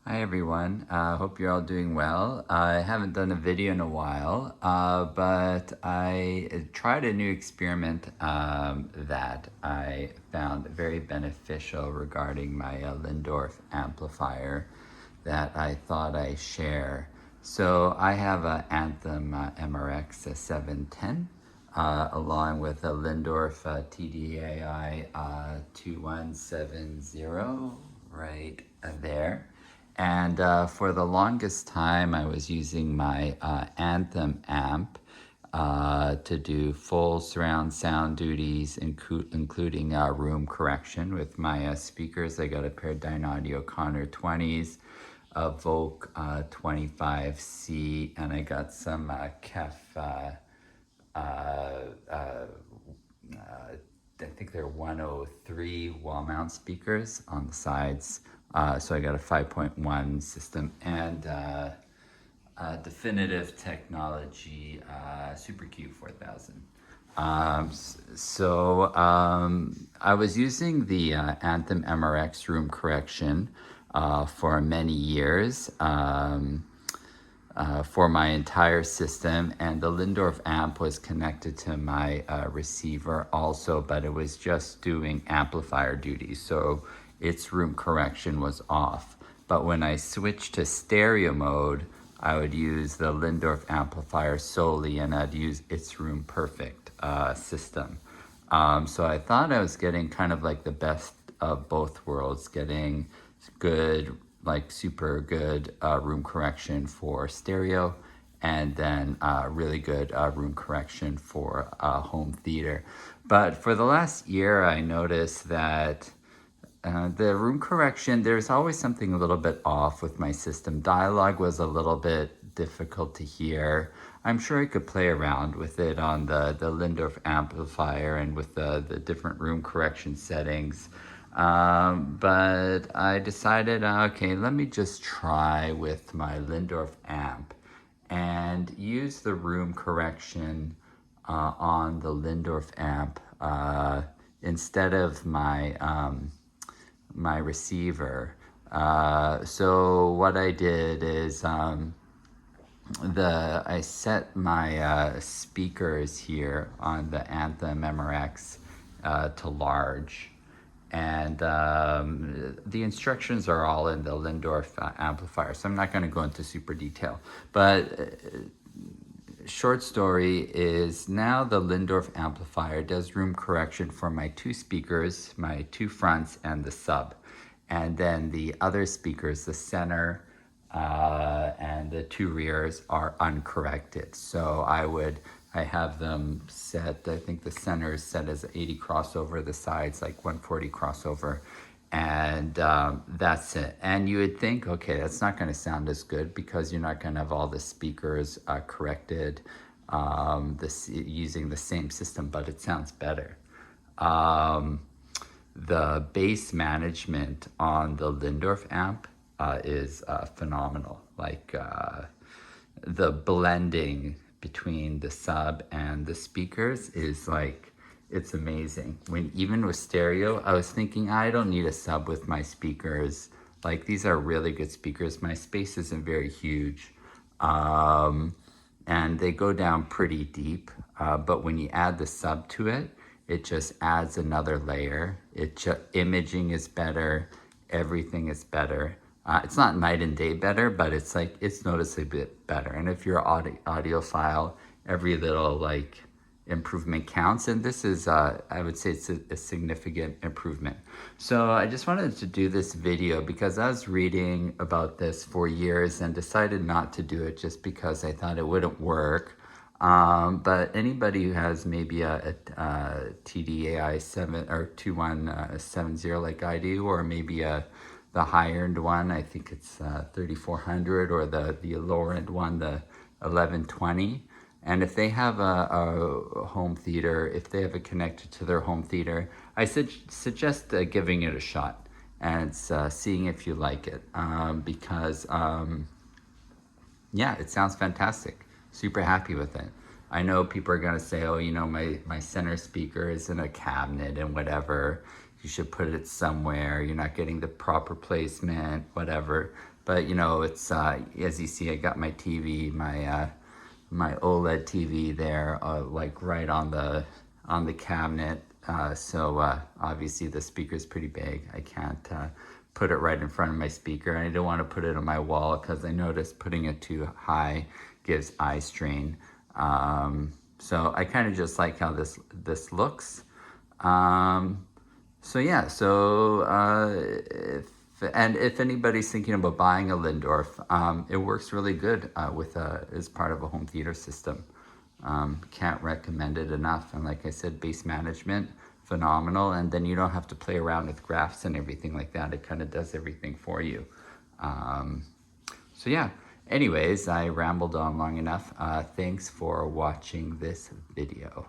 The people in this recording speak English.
Hi everyone, hope you're all doing well. I haven't done a video in a while, but I tried a new experiment that I found very beneficial regarding my Lyndorf amplifier that I thought I'd share. So I have an Anthem MRX 710 along with a Lyngdorf TDAI 2170 right there. And for the longest time, I was using my Anthem amp to do full surround sound duties, including room correction with my speakers. I got a pair of Dynaudio Connor 20s, Evoke 25C, and I got some KEF I think they're 103 wall mount speakers on the sides. So I got a 5.1 system and Definitive Technology Supercube 4000. I was using the Anthem MRX room correction for many years. For my entire system, and the Lyndorf amp was connected to my receiver also, but it was just doing amplifier duties, so its room correction was off. But when I switched to stereo mode, I would use the Lyndorf amplifier solely, and I'd use its room perfect system. So I thought I was getting kind of like the best of both worlds, getting good, like super good room correction for stereo, and then really good room correction for home theater. But for the last year, I noticed that the room correction, there's always something a little bit off with my system. Dialogue was a little bit difficult to hear. I'm sure I could play around with it on the Lyndorf amplifier and with the different room correction settings. But I decided, okay, let me just try with my Lyndorf amp and use the room correction on the Lyndorf amp instead of my my receiver. So what I did is I set my speakers here on the Anthem MRX to large. And the instructions are all in the Lyndorf amplifier, so I'm not going to go into super detail. But short story is now the Lyndorf amplifier does room correction for my two speakers, my two fronts, and the sub. And then the other speakers, the center and the two rears, are uncorrected. So I have them set, I think the center is set as 80 crossover, the sides like 140 crossover, and that's it. And you would think, okay, that's not going to sound as good because you're not going to have all the speakers corrected using the same system, but it sounds better. The bass management on the Lyndorf amp is phenomenal. Like the blending between the sub and the speakers is like, it's amazing. Even with stereo, I was thinking I don't need a sub with my speakers. Like, these are really good speakers. My space isn't very huge. And they go down pretty deep. But when you add the sub to it, it just adds another layer. Imaging is better. Everything is better. It's not night and day better, but it's like, it's noticeably better. And if you're an audiophile, every little like improvement counts. And this is, I would say it's a significant improvement. So I just wanted to do this video because I was reading about this for years and decided not to do it just because I thought it wouldn't work. But anybody who has maybe a TDAI 2170 like I do, or maybe the higher end one, I think it's 3400, or the lower end one, the 1120. And if they have a home theater, if they have it connected to their home theater, I suggest giving it a shot and seeing if you like it. Because yeah, it sounds fantastic. Super happy with it. I know people are gonna say, oh, you know, my center speaker is in a cabinet and whatever. you should put it somewhere, you're not getting the proper placement, whatever. But you know, it's as you see, I got my TV, my OLED TV there, like right on the cabinet. So obviously the speaker's pretty big. I can't put it right in front of my speaker. I don't want to put it on my wall because I noticed putting it too high gives eye strain. So I kind of just like how this looks. So yeah, so if anybody's thinking about buying a Lyndorf, it works really good as part of a home theater system. Can't recommend it enough. And like I said, bass management, phenomenal. And then you don't have to play around with graphs and everything like that. It kind of does everything for you. So yeah, anyways, I rambled on long enough. Thanks for watching this video.